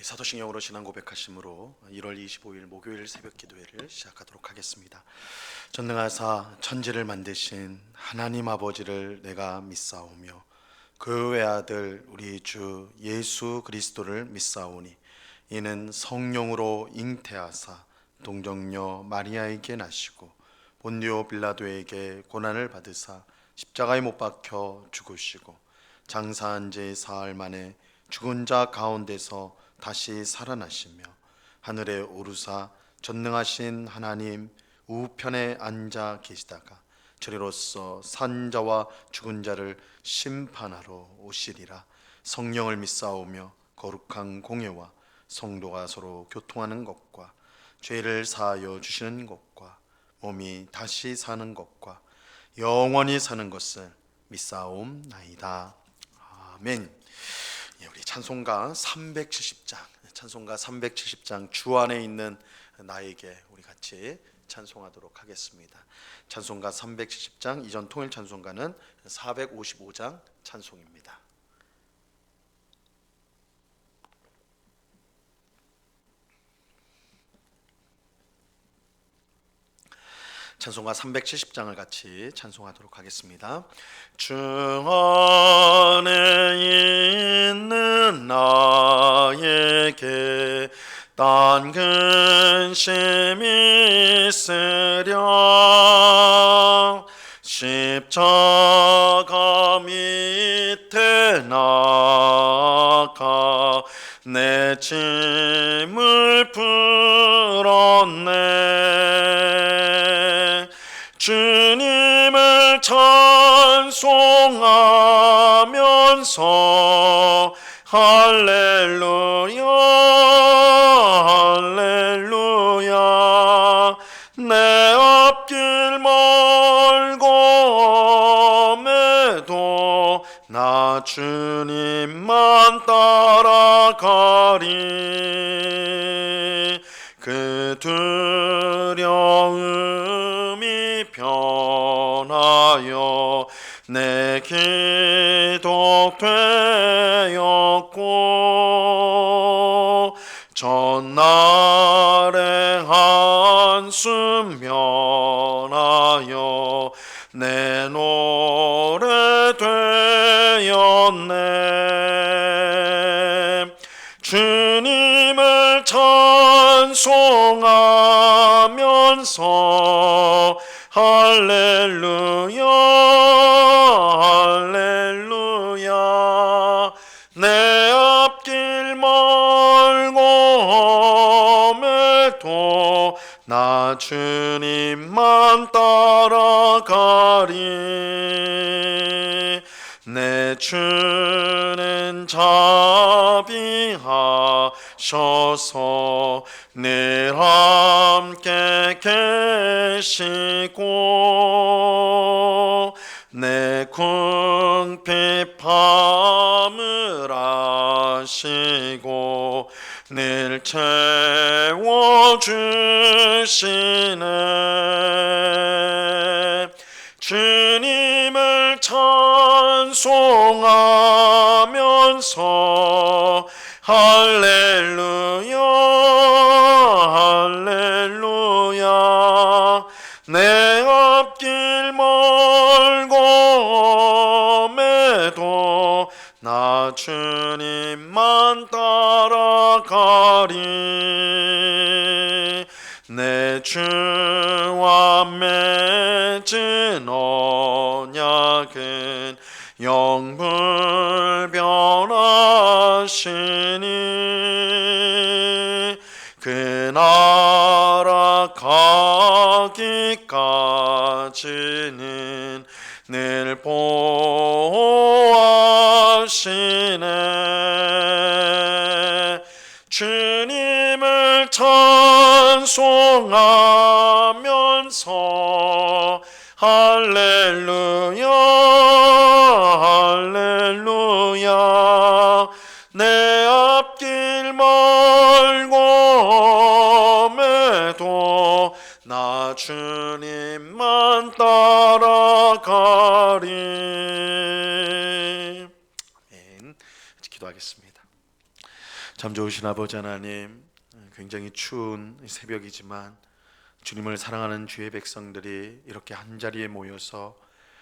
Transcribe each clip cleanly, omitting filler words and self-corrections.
사도신경으로 신앙 고백하심으로 1월 25일 목요일 새벽 기도회를 시작하도록 하겠습니다. 전능하사 천지를 만드신 하나님 아버지를 내가 믿사오며 그 외아들 우리 주 예수 그리스도를 믿사오니 이는 성령으로 잉태하사 동정녀 마리아에게 나시고 본디오 빌라도에게 고난을 받으사 십자가에 못 박혀 죽으시고 장사한 지 사흘 만에 죽은 자 가운데서 다시 살아나시며 하늘에 오르사 전능하신 하나님 우편에 앉아 계시다가 저리로서 산 자와 죽은 자를 심판하러 오시리라. 성령을 믿사오며 거룩한 공예와 성도가 서로 교통하는 것과 죄를 사하여 주시는 것과 몸이 다시 사는 것과 영원히 사는 것을 믿사옵나이다. 아멘. 우리 찬송가 370장 주 안에 있는 나에게 우리 같이 찬송하도록 하겠습니다. 찬송가 370장, 이전 통일 찬송가는 455장 찬송입니다. 찬송가 370장을 같이 찬송하도록 하겠습니다. 주 안에 있는 나에게 딴 근심이 있으랴 십자가 밑에 나가 내 짐을 풀었네. 주님을 찬송하면서 할렐루야 할렐루야 내 앞길 멀고매도 나 주님만 따라가리. 그 두려움이 변하여 내 기도 되었고 전날의 한숨 면하여 내 노래 되었네. 주님을 찬송하면서 할렐루야 할렐루야 내 앞길 멀고매도 나 주님만 따라가리. 내 주는 자비하셔서 늘 함께 계시고 내 궁핍함을 아시고 늘 채워주시네. 주님을 찬송하면서 할렐루야 할렐루야 내 앞길 멀고매도 나 주님만 따라가리. 내 주와 맺은 언약은 영불변하시니 그 나라 가기까지는 늘 보호하시네. 주님을 찬송하면서 할렐루야 할렐루야 내 앞길 멀고매도 나 주님만 따라가리. 기도하겠습니다. 참 좋으신 아버지 하나님, 굉장히 추운 새벽이지만 주님을 사랑하는 주의 백성들이 이렇게 한자리에 모여서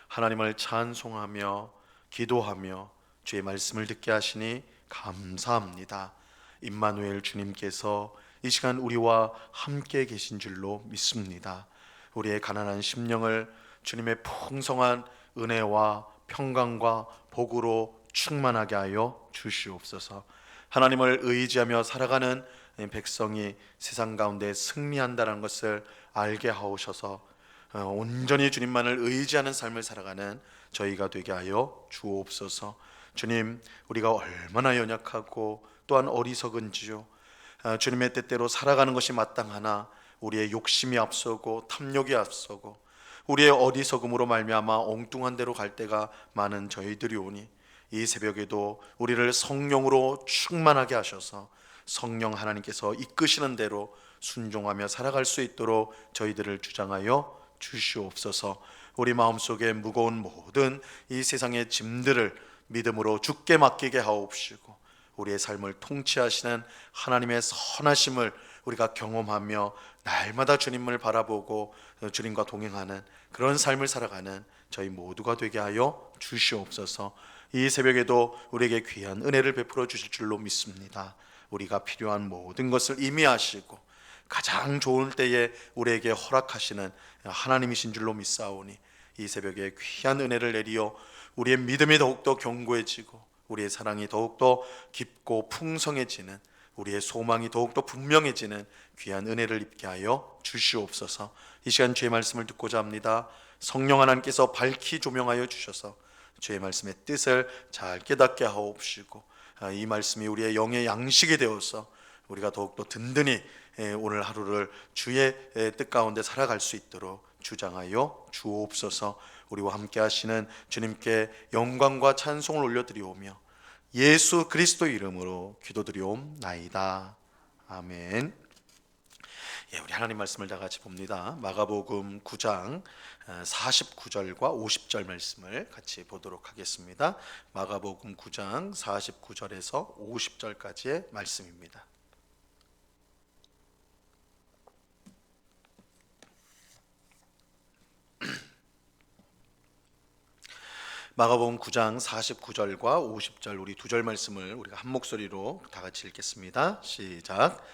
하나님을 찬송하며 기도하며 주의 말씀을 듣게 하시니 감사합니다. 임마누엘 주님께서 이 시간 우리와 함께 계신 줄로 믿습니다. 우리의 가난한 심령을 주님의 풍성한 은혜와 평강과 복으로 충만하게 하여 주시옵소서. 하나님을 의지하며 살아가는 백성이 세상 가운데 승리한다는 것을 알게 하오셔서 온전히 주님만을 의지하는 삶을 살아가는 저희가 되게 하여 주옵소서. 주님, 우리가 얼마나 연약하고 또한 어리석은지요. 주님의 뜻대로 살아가는 것이 마땅하나 우리의 욕심이 앞서고 탐욕이 앞서고 우리의 어리석음으로 말미암아 엉뚱한 데로 갈 때가 많은 저희들이 오니 이 새벽에도 우리를 성령으로 충만하게 하셔서 성령 하나님께서 이끄시는 대로 순종하며 살아갈 수 있도록 저희들을 주장하여 주시옵소서. 우리 마음속에 무거운 모든 이 세상의 짐들을 믿음으로 주께 맡기게 하옵시고 우리의 삶을 통치하시는 하나님의 선하심을 우리가 경험하며 날마다 주님을 바라보고 주님과 동행하는 그런 삶을 살아가는 저희 모두가 되게 하여 주시옵소서. 이 새벽에도 우리에게 귀한 은혜를 베풀어 주실 줄로 믿습니다. 우리가 필요한 모든 것을 이미 아시고 가장 좋은 때에 우리에게 허락하시는 하나님이신 줄로 믿사오니 이 새벽에 귀한 은혜를 내리어 우리의 믿음이 더욱더 견고해지고 우리의 사랑이 더욱더 깊고 풍성해지는 우리의 소망이 더욱더 분명해지는 귀한 은혜를 입게 하여 주시옵소서. 이 시간 주의 말씀을 듣고자 합니다. 성령 하나님께서 밝히 조명하여 주셔서 주의 말씀의 뜻을 잘 깨닫게 하옵시고 이 말씀이 우리의 영의 양식이 되어서 우리가 더욱더 든든히 오늘 하루를 주의 뜻 가운데 살아갈 수 있도록 주장하여 주옵소서. 우리와 함께 하시는 주님께 영광과 찬송을 올려드리오며 예수 그리스도 이름으로 기도드리옵나이다. 아멘. 우리 하나님 말씀을 다 같이 봅니다. 마가복음 9장 49절과 50절 말씀을 같이 보도록 하겠습니다. 마가복음 9장 49절에서 50절까지의 말씀입니다. 마가복음 9장 49절과 50절 우리 두 절 말씀을 우리가 한 목소리로 다 같이 읽겠습니다. 시작.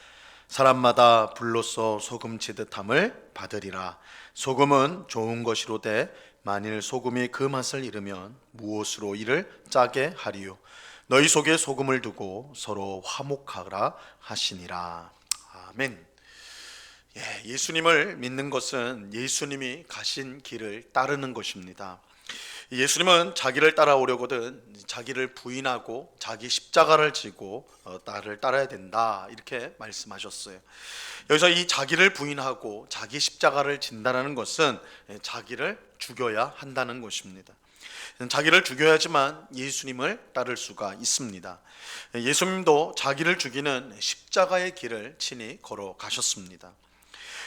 사람마다 불로써 소금 치듯함을 받으리라. 소금은 좋은 것이로되 만일 소금이 그 맛을 잃으면 무엇으로 이를 짜게 하리요. 너희 속에 소금을 두고 서로 화목하라 하시니라. 아멘. 예수님을 믿는 것은 예수님이 가신 길을 따르는 것입니다. 예수님은 자기를 따라오려거든 자기를 부인하고 자기 십자가를 지고 나를 따라야 된다 이렇게 말씀하셨어요. 여기서 이 자기를 부인하고 자기 십자가를 진다는 것은 자기를 죽여야 한다는 것입니다. 자기를 죽여야지만 예수님을 따를 수가 있습니다. 예수님도 자기를 죽이는 십자가의 길을 친히 걸어가셨습니다.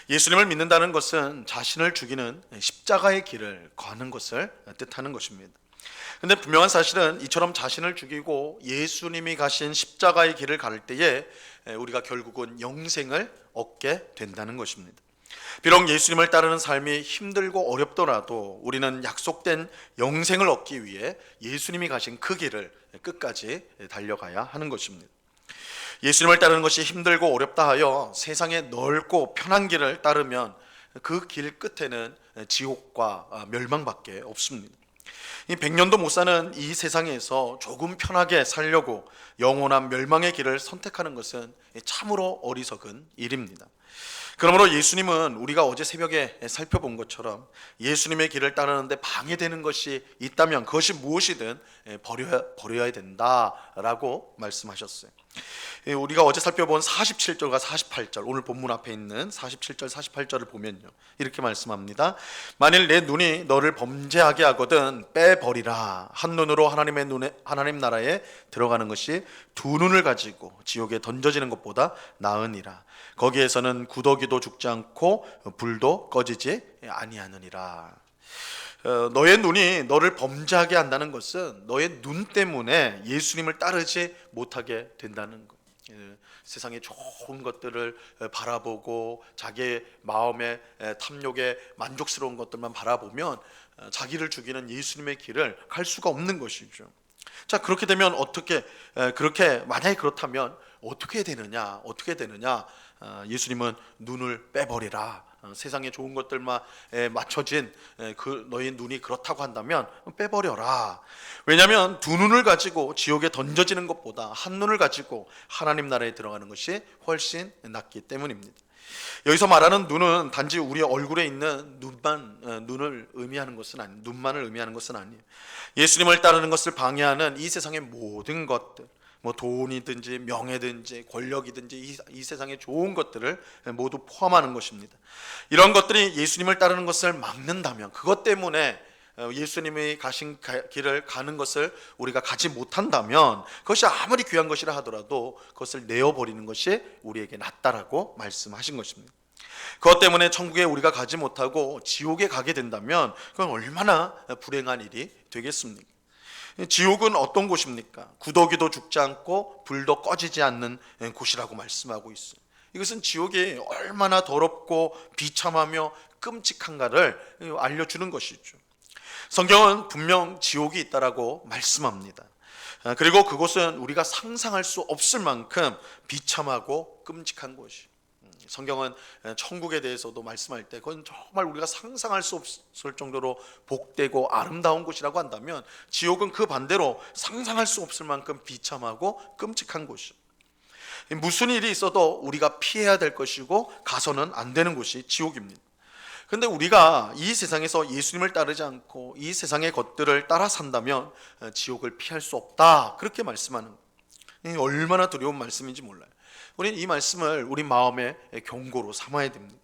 예수님을 믿는다는 것은 자신을 죽이는 십자가의 길을 가는 것을 뜻하는 것입니다. 그런데 분명한 사실은 이처럼 자신을 죽이고 예수님이 가신 십자가의 길을 갈 때에 우리가 결국은 영생을 얻게 된다는 것입니다. 비록 예수님을 따르는 삶이 힘들고 어렵더라도 우리는 약속된 영생을 얻기 위해 예수님이 가신 그 길을 끝까지 달려가야 하는 것입니다. 예수님을 따르는 것이 힘들고 어렵다 하여 세상의 넓고 편한 길을 따르면 그 길 끝에는 지옥과 멸망밖에 없습니다. 이 100년도 못 사는 이 세상에서 조금 편하게 살려고 영원한 멸망의 길을 선택하는 것은 참으로 어리석은 일입니다. 그러므로 예수님은 우리가 어제 새벽에 살펴본 것처럼 예수님의 길을 따르는데 방해되는 것이 있다면 그것이 무엇이든 버려야 된다라고 말씀하셨어요. 우리가 어제 살펴본 47절과 48절 오늘 본문 앞에 있는 47절 48절을 보면요 이렇게 말씀합니다. 만일 내 눈이 너를 범죄하게 하거든 빼버리라. 한 눈으로 하나님 나라에 들어가는 것이 두 눈을 가지고 지옥에 던져지는 것보다 나으니라. 거기에서는 구더기도 죽지 않고 불도 꺼지지 아니하느니라. 너의 눈이 너를 범죄하게 한다는 것은 너의 눈 때문에 예수님을 따르지 못하게 된다는 것. 세상의 좋은 것들을 바라보고 자기의 마음의 탐욕에 만족스러운 것들만 바라보면 자기를 죽이는 예수님의 길을 갈 수가 없는 것이죠. 자, 그렇게 되면 그렇게 만약에 그렇다면 어떻게 되느냐? 예수님은 눈을 빼버리라. 세상의 좋은 것들만 맞춰진 너희 눈이 그렇다고 한다면 빼버려라. 왜냐하면 두 눈을 가지고 지옥에 던져지는 것보다 한 눈을 가지고 하나님 나라에 들어가는 것이 훨씬 낫기 때문입니다. 여기서 말하는 눈은 단지 우리 얼굴에 있는 눈만을 의미하는 것은 아니에요. 예수님을 따르는 것을 방해하는 이 세상의 모든 것들, 돈이든지 명예든지 권력이든지 이 세상의 좋은 것들을 모두 포함하는 것입니다. 이런 것들이 예수님을 따르는 것을 막는다면, 그것 때문에 예수님이 가신 길을 가는 것을 우리가 가지 못한다면, 그것이 아무리 귀한 것이라 하더라도 그것을 내어버리는 것이 우리에게 낫다라고 말씀하신 것입니다. 그것 때문에 천국에 우리가 가지 못하고 지옥에 가게 된다면 그건 얼마나 불행한 일이 되겠습니까? 지옥은 어떤 곳입니까? 구더기도 죽지 않고 불도 꺼지지 않는 곳이라고 말씀하고 있어요. 이것은 지옥이 얼마나 더럽고 비참하며 끔찍한가를 알려주는 것이죠. 성경은 분명 지옥이 있다라고 말씀합니다. 그리고 그곳은 우리가 상상할 수 없을 만큼 비참하고 끔찍한 곳이에요. 성경은 천국에 대해서도 말씀할 때 그건 정말 우리가 상상할 수 없을 정도로 복되고 아름다운 곳이라고 한다면, 지옥은 그 반대로 상상할 수 없을 만큼 비참하고 끔찍한 곳이에요. 무슨 일이 있어도 우리가 피해야 될 것이고 가서는 안 되는 곳이 지옥입니다. 그런데 우리가 이 세상에서 예수님을 따르지 않고 이 세상의 것들을 따라 산다면 지옥을 피할 수 없다, 그렇게 말씀하는 거예요. 얼마나 두려운 말씀인지 몰라요. 우리는 이 말씀을 우리 마음의 경고로 삼아야 됩니다.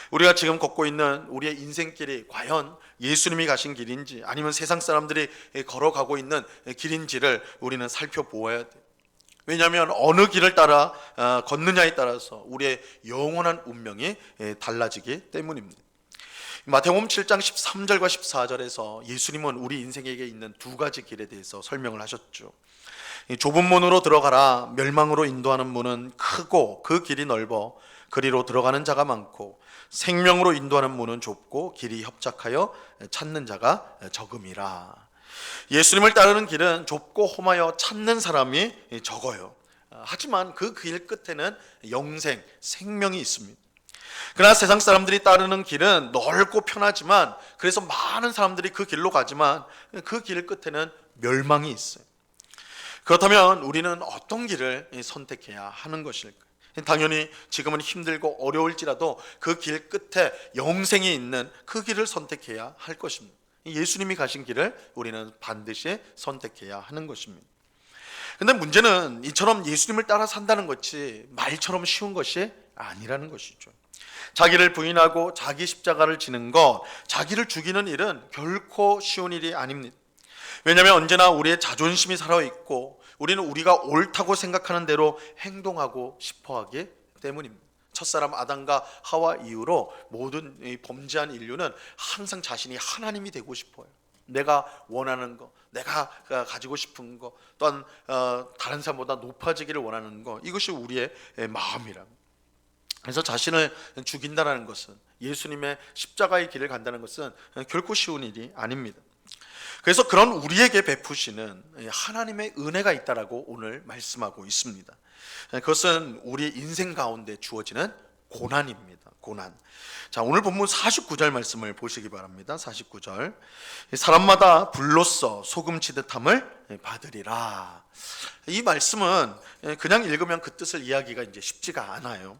우리가 지금 걷고 있는 우리의 인생길이 과연 예수님이 가신 길인지 아니면 세상 사람들이 걸어가고 있는 길인지를 우리는 살펴보아야 돼요. 왜냐하면 어느 길을 따라 걷느냐에 따라서 우리의 영원한 운명이 달라지기 때문입니다. 마태복음 7장 13절과 14절에서 예수님은 우리 인생에게 있는 두 가지 길에 대해서 설명을 하셨죠. 좁은 문으로 들어가라. 멸망으로 인도하는 문은 크고 그 길이 넓어 그리로 들어가는 자가 많고, 생명으로 인도하는 문은 좁고 길이 협착하여 찾는 자가 적음이라. 예수님을 따르는 길은 좁고 험하여 찾는 사람이 적어요. 하지만 그 길 끝에는 영생, 생명이 있습니다. 그러나 세상 사람들이 따르는 길은 넓고 편하지만, 그래서 많은 사람들이 그 길로 가지만 그 길 끝에는 멸망이 있어요. 그렇다면 우리는 어떤 길을 선택해야 하는 것일까요? 당연히 지금은 힘들고 어려울지라도 그 길 끝에 영생이 있는 그 길을 선택해야 할 것입니다. 예수님이 가신 길을 우리는 반드시 선택해야 하는 것입니다. 그런데 문제는 이처럼 예수님을 따라 산다는 것이 말처럼 쉬운 것이 아니라는 것이죠. 자기를 부인하고 자기 십자가를 지는 것, 자기를 죽이는 일은 결코 쉬운 일이 아닙니다. 왜냐하면 언제나 우리의 자존심이 살아있고 우리는 우리가 옳다고 생각하는 대로 행동하고 싶어하기 때문입니다. 첫사람 아담과 하와 이후로 모든 범죄한 인류는 항상 자신이 하나님이 되고 싶어요. 내가 원하는 거, 내가 가지고 싶은 거, 또한 다른 사람보다 높아지기를 원하는 거, 이것이 우리의 마음이랍니다. 그래서 자신을 죽인다는 것은, 예수님의 십자가의 길을 간다는 것은 결코 쉬운 일이 아닙니다. 그래서 그런 우리에게 베푸시는 하나님의 은혜가 있다라고 오늘 말씀하고 있습니다. 그것은 우리 인생 가운데 주어지는 고난입니다. 고난. 자, 오늘 본문 49절 말씀을 보시기 바랍니다. 49절. 사람마다 불로써 소금 치듯함을 받으리라. 이 말씀은 그냥 읽으면 그 뜻을 이해하기가 이제 쉽지가 않아요.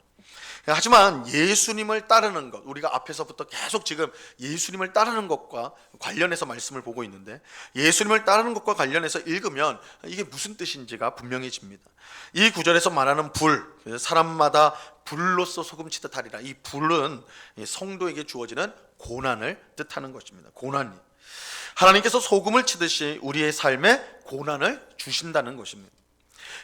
하지만 예수님을 따르는 것, 우리가 앞에서부터 계속 지금 예수님을 따르는 것과 관련해서 말씀을 보고 있는데, 예수님을 따르는 것과 관련해서 읽으면 이게 무슨 뜻인지가 분명해집니다. 이 구절에서 말하는 불, 사람마다 불로써 소금 치듯 하리라. 이 불은 성도에게 주어지는 고난을 뜻하는 것입니다. 고난이, 하나님께서 소금을 치듯이 우리의 삶에 고난을 주신다는 것입니다.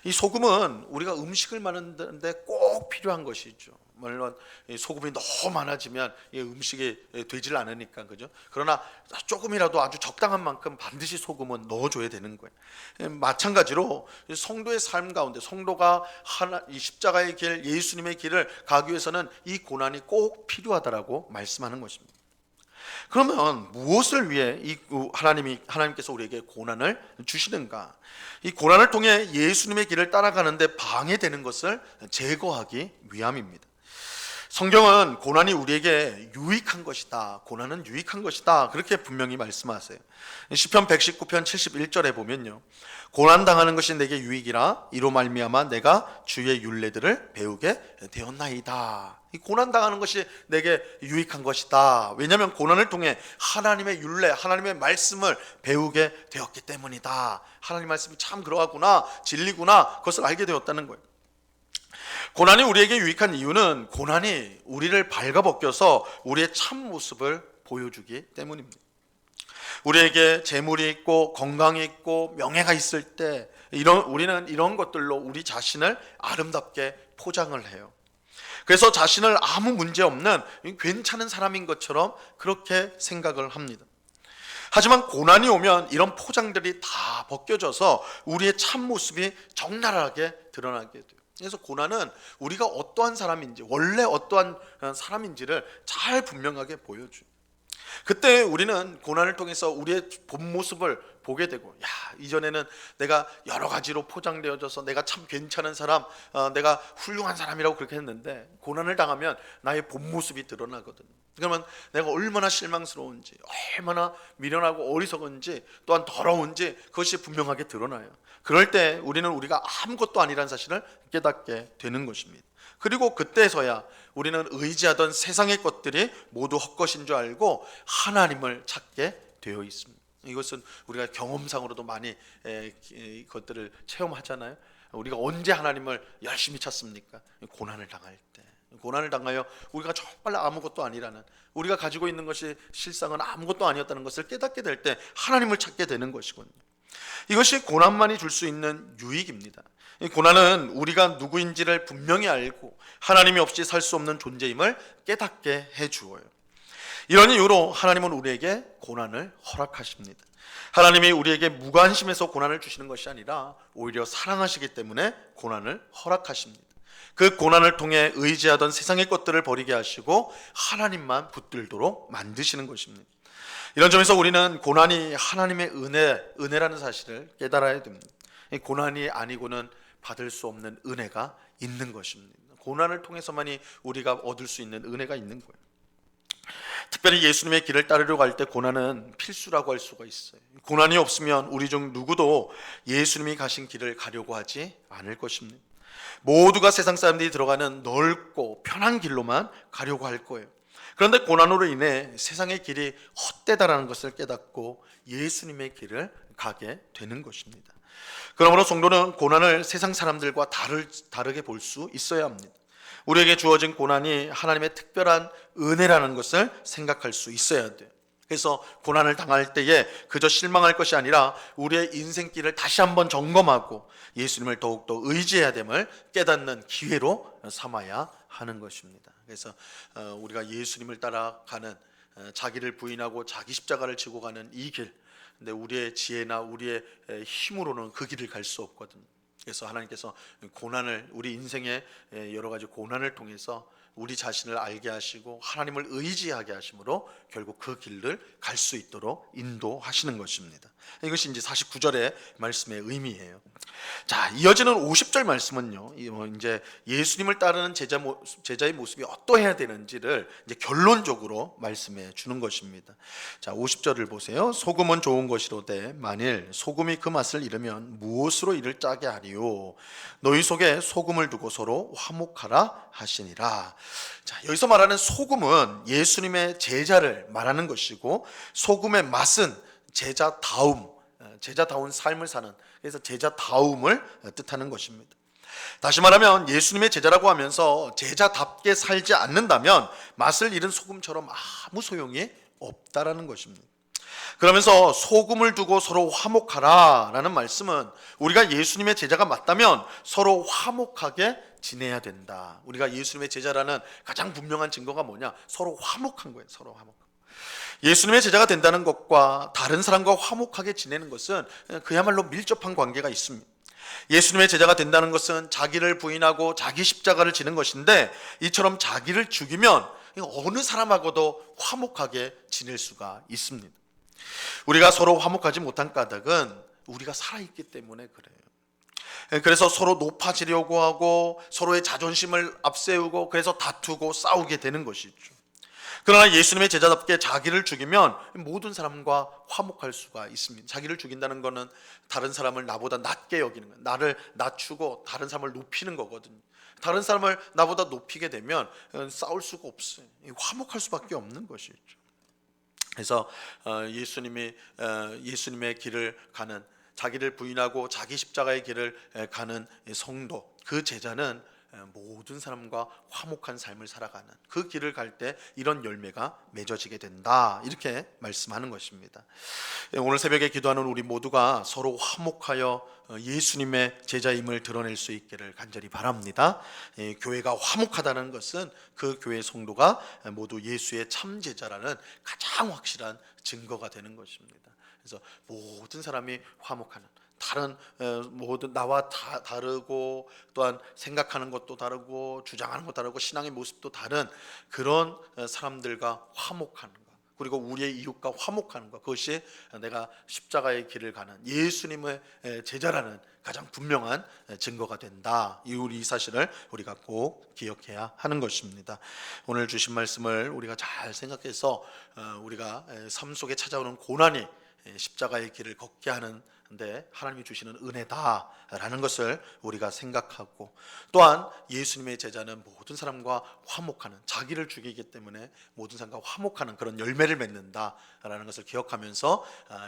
이 소금은 우리가 음식을 만드는데 꼭 필요한 것이죠. 물론 이 소금이 너무 많아지면 이 음식이 되질 않으니까, 그죠? 그러나 조금이라도 아주 적당한 만큼 반드시 소금은 넣어줘야 되는 거예요. 마찬가지로 성도의 삶 가운데 성도가 이 십자가의 길, 예수님의 길을 가기 위해서는 이 고난이 꼭 필요하다라고 말씀하는 것입니다. 그러면 무엇을 위해 하나님께서 우리에게 고난을 주시는가? 이 고난을 통해 예수님의 길을 따라가는데 방해되는 것을 제거하기 위함입니다. 성경은 고난이 우리에게 유익한 것이다, 고난은 유익한 것이다, 그렇게 분명히 말씀하세요. 시편 119편 71절에 보면요, 고난당하는 것이 내게 유익이라 이로 말미암아 내가 주의 율례들을 배우게 되었나이다. 이 고난당하는 것이 내게 유익한 것이다. 왜냐하면 고난을 통해 하나님의 율례, 하나님의 말씀을 배우게 되었기 때문이다. 하나님 말씀이 참 그러하구나, 진리구나, 그것을 알게 되었다는 거예요. 고난이 우리에게 유익한 이유는 고난이 우리를 발가벗겨서 우리의 참 모습을 보여주기 때문입니다. 우리에게 재물이 있고 건강이 있고 명예가 있을 때 우리는 이런 것들로 우리 자신을 아름답게 포장을 해요. 그래서 자신을 아무 문제 없는 괜찮은 사람인 것처럼 그렇게 생각을 합니다. 하지만 고난이 오면 이런 포장들이 다 벗겨져서 우리의 참모습이 적나라하게 드러나게 돼요. 그래서 고난은 우리가 어떠한 사람인지, 원래 어떠한 사람인지를 잘 분명하게 보여줘요. 그때 우리는 고난을 통해서 우리의 본 모습을 보게 되고, 이전에는 내가 여러 가지로 포장되어져서 내가 참 괜찮은 사람, 내가 훌륭한 사람이라고 그렇게 했는데, 고난을 당하면 나의 본 모습이 드러나거든요. 그러면 내가 얼마나 실망스러운지, 얼마나 미련하고 어리석은지, 또한 더러운지 그것이 분명하게 드러나요. 그럴 때 우리는 우리가 아무것도 아니라는 사실을 깨닫게 되는 것입니다. 그리고 그때서야 우리는 의지하던 세상의 것들이 모두 헛것인 줄 알고 하나님을 찾게 되어 있습니다. 이것은 우리가 경험상으로도 많이 것들을 체험하잖아요. 우리가 언제 하나님을 열심히 찾습니까? 고난을 당할 때. 고난을 당하여 우리가 정말 아무것도 아니라는, 우리가 가지고 있는 것이 실상은 아무것도 아니었다는 것을 깨닫게 될 때 하나님을 찾게 되는 것이거든요. 이것이 고난만이 줄 수 있는 유익입니다. 이 고난은 우리가 누구인지를 분명히 알고 하나님이 없이 살 수 없는 존재임을 깨닫게 해주어요. 이런 이유로 하나님은 우리에게 고난을 허락하십니다. 하나님이 우리에게 무관심해서 고난을 주시는 것이 아니라 오히려 사랑하시기 때문에 고난을 허락하십니다. 그 고난을 통해 의지하던 세상의 것들을 버리게 하시고 하나님만 붙들도록 만드시는 것입니다. 이런 점에서 우리는 고난이 하나님의 은혜라는 사실을 깨달아야 됩니다. 고난이 아니고는 받을 수 없는 은혜가 있는 것입니다. 고난을 통해서만이 우리가 얻을 수 있는 은혜가 있는 거예요. 특별히 예수님의 길을 따르려고 할 때 고난은 필수라고 할 수가 있어요. 고난이 없으면 우리 중 누구도 예수님이 가신 길을 가려고 하지 않을 것입니다. 모두가 세상 사람들이 들어가는 넓고 편한 길로만 가려고 할 거예요. 그런데 고난으로 인해 세상의 길이 헛되다라는 것을 깨닫고 예수님의 길을 가게 되는 것입니다. 그러므로 성도는 고난을 세상 사람들과 다르게 볼 수 있어야 합니다. 우리에게 주어진 고난이 하나님의 특별한 은혜라는 것을 생각할 수 있어야 돼요. 그래서 고난을 당할 때에 그저 실망할 것이 아니라 우리의 인생길을 다시 한번 점검하고 예수님을 더욱더 의지해야 됨을 깨닫는 기회로 삼아야 하는 것입니다. 그래서 우리가 예수님을 따라가는, 자기를 부인하고 자기 십자가를 지고 가는 이 길, 근데 우리의 지혜나 우리의 힘으로는 그 길을 갈 수 없거든요. 그래서 하나님께서 고난을, 우리 인생의 여러 가지 고난을 통해서 우리 자신을 알게 하시고 하나님을 의지하게 하심으로 결국 그 길을 갈 수 있도록 인도하시는 것입니다. 이것이 이제 49절의 말씀의 의미예요. 자, 이어지는 50절 말씀은요, 이제 예수님을 따르는 제자의 모습이 어떠해야 되는지를 이제 결론적으로 말씀해 주는 것입니다. 자, 50절을 보세요. 소금은 좋은 것이로되 만일 소금이 그 맛을 잃으면 무엇으로 이를 짜게 하리요? 너희 속에 소금을 두고 서로 화목하라 하시니라. 자, 여기서 말하는 소금은 예수님의 제자를 말하는 것이고, 소금의 맛은 제자다운 삶을 사는, 그래서 제자다움을 뜻하는 것입니다. 다시 말하면 예수님의 제자라고 하면서 제자답게 살지 않는다면 맛을 잃은 소금처럼 아무 소용이 없다라는 것입니다. 그러면서 소금을 두고 서로 화목하라 라는 말씀은 우리가 예수님의 제자가 맞다면 서로 화목하게 지내야 된다. 우리가 예수님의 제자라는 가장 분명한 증거가 뭐냐? 서로 화목한 거예요. 서로 화목. 예수님의 제자가 된다는 것과 다른 사람과 화목하게 지내는 것은 그야말로 밀접한 관계가 있습니다. 예수님의 제자가 된다는 것은 자기를 부인하고 자기 십자가를 지는 것인데, 이처럼 자기를 죽이면 어느 사람하고도 화목하게 지낼 수가 있습니다. 우리가 서로 화목하지 못한 까닭은 우리가 살아있기 때문에 그래요. 그래서 서로 높아지려고 하고 서로의 자존심을 앞세우고 그래서 다투고 싸우게 되는 것이죠. 그러나 예수님의 제자답게 자기를 죽이면 모든 사람과 화목할 수가 있습니다. 자기를 죽인다는 것은 다른 사람을 나보다 낮게 여기는 거예요. 나를 낮추고 다른 사람을 높이는 거거든요. 다른 사람을 나보다 높이게 되면 싸울 수가 없어요. 화목할 수밖에 없는 것이죠. 그래서 예수님의 길을 가는, 자기를 부인하고 자기 십자가의 길을 가는 성도, 그 제자는 모든 사람과 화목한 삶을 살아가는, 그 길을 갈 때 이런 열매가 맺어지게 된다, 이렇게 말씀하는 것입니다. 오늘 새벽에 기도하는 우리 모두가 서로 화목하여 예수님의 제자임을 드러낼 수 있기를 간절히 바랍니다. 교회가 화목하다는 것은 그 교회 성도가 모두 예수의 참 제자라는 가장 확실한 증거가 되는 것입니다. 그래서 모든 사람이 화목하는, 다른 모든 나와 다르고 또한 생각하는 것도 다르고 주장하는 것도 다르고 신앙의 모습도 다른 그런 사람들과 화목하는 것, 그리고 우리의 이웃과 화목하는 것, 그것이 내가 십자가의 길을 가는 예수님의 제자라는 가장 분명한 증거가 된다. 이 사실을 우리가 꼭 기억해야 하는 것입니다. 오늘 주신 말씀을 우리가 잘 생각해서 우리가 삶 속에 찾아오는 고난이 십자가의 길을 걷게 하는데 하나님이 주시는 은혜다라는 것을 우리가 생각하고, 또한 예수님의 제자는 모든 사람과 화목하는, 자기를 죽이기 때문에 모든 사람과 화목하는 그런 열매를 맺는다라는 것을 기억하면서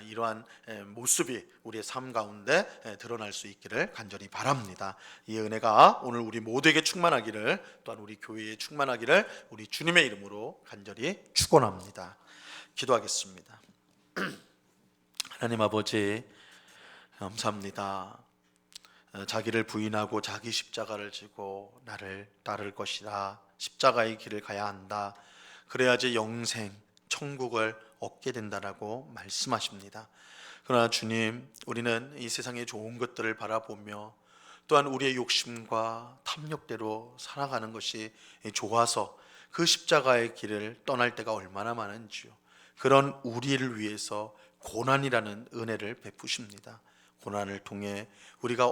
이러한 모습이 우리의 삶 가운데 드러날 수 있기를 간절히 바랍니다. 이 은혜가 오늘 우리 모두에게 충만하기를, 또한 우리 교회에 충만하기를 우리 주님의 이름으로 간절히 축원합니다. 기도하겠습니다. 하나님 아버지, 감사합니다. 자기를 부인하고 자기 십자가를 지고 나를 따를 것이다, 십자가의 길을 가야 한다, 그래야지 영생 천국을 얻게 된다라고 말씀하십니다. 그러나 주님, 우리는 이 세상의 좋은 것들을 바라보며 또한 우리의 욕심과 탐욕대로 살아가는 것이 좋아서 그 십자가의 길을 떠날 때가 얼마나 많은지요. 그런 우리를 위해서 고난이라는 은혜를 베푸십니다. 고난을 통해 우리가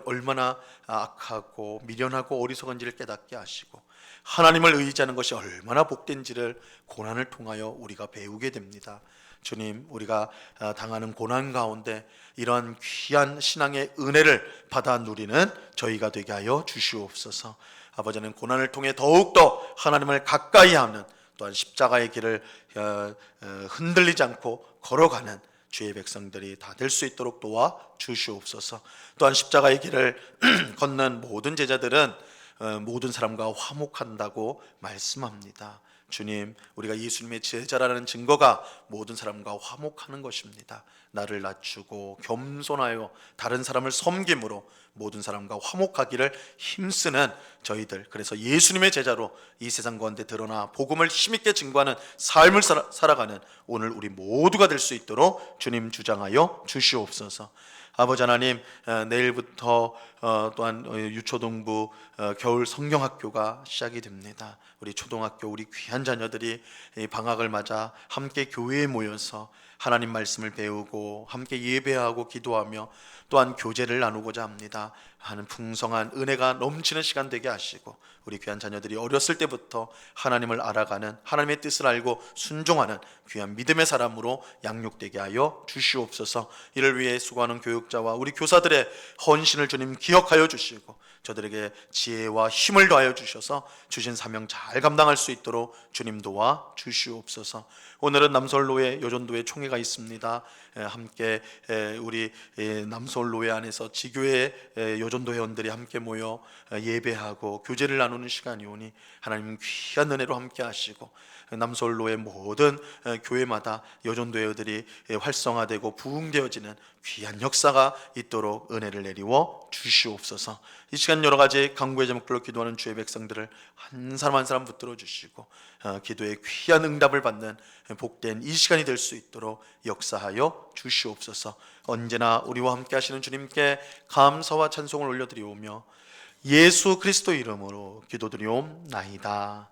얼마나 악하고 미련하고 어리석은지를 깨닫게 하시고, 하나님을 의지하는 것이 얼마나 복된지를 고난을 통하여 우리가 배우게 됩니다. 주님, 우리가 당하는 고난 가운데 이러한 귀한 신앙의 은혜를 받아 누리는 저희가 되게 하여 주시옵소서. 아버지는 고난을 통해 더욱더 하나님을 가까이 하는, 또한 십자가의 길을 흔들리지 않고 걸어가는 주의 백성들이 다 될 수 있도록 도와 주시옵소서. 또한 십자가의 길을 걷는 모든 제자들은 모든 사람과 화목한다고 말씀합니다. 주님, 우리가 예수님의 제자라는 증거가 모든 사람과 화목하는 것입니다. 나를 낮추고 겸손하여 다른 사람을 섬김으로 모든 사람과 화목하기를 힘쓰는 저희들, 그래서 예수님의 제자로 이 세상 가운데 드러나 복음을 힘있게 증거하는 삶을 살아가는 오늘 우리 모두가 될 수 있도록 주님 주장하여 주시옵소서. 아버지 하나님, 내일부터 또한 유초동부 겨울 성경학교가 시작이 됩니다. 우리 초등학교 우리 귀한 자녀들이 방학을 맞아 함께 교회에 모여서 하나님 말씀을 배우고 함께 예배하고 기도하며 또한 교제를 나누고자 합니다. 하는 풍성한 은혜가 넘치는 시간 되게 하시고, 우리 귀한 자녀들이 어렸을 때부터 하나님을 알아가는, 하나님의 뜻을 알고 순종하는 귀한 믿음의 사람으로 양육되게 하여 주시옵소서. 이를 위해 수고하는 교육자와 우리 교사들의 헌신을 주님 기억하여 주시고, 저들에게 지혜와 힘을 더하여 주셔서 주신 사명 잘 감당할 수 있도록 주님 도와 주시옵소서. 오늘은 남서울로회 요전도회 총회가 있습니다. 함께 우리 남서울로회 안에서 지교회 요전도 회원들이 함께 모여 예배하고 교제를 나누는 시간이 오니 하나님 귀한 은혜로 함께 하시고, 남서울로회 모든 교회마다 요전도회들이 활성화되고 부흥되어지는 귀한 역사가 있도록 은혜를 내리워 주시옵소서. 이 시간 시간 여러 가지 간구의 제목들로 기도하는 주의 백성들을 한 사람 한 사람 붙들어 주시고 기도의 귀한 응답을 받는 복된 이 시간이 될 수 있도록 역사하여 주시옵소서. 언제나 우리와 함께 하시는 주님께 감사와 찬송을 올려드리오며 예수 그리스도 이름으로 기도드리옵나이다.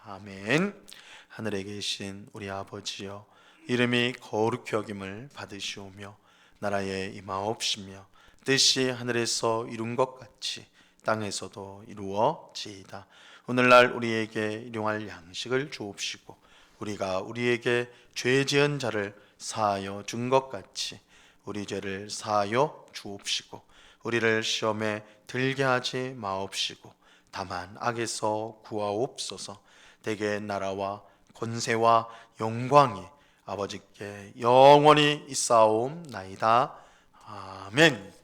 아멘. 하늘에 계신 우리 아버지여, 이름이 거룩히 여김을 받으시오며 나라에 임하옵시며 뜻이 하늘에서 이룬 것 같이 땅에서도 이루어지이다. 오늘날 우리에게 일용할 양식을 주옵시고 우리가 우리에게 죄 지은 자를 사하여 준 것 같이 우리 죄를 사하여 주옵시고 우리를 시험에 들게 하지 마옵시고 다만 악에서 구하옵소서. 대개 나라와 권세와 영광이 아버지께 영원히 있사옵나이다. 아멘.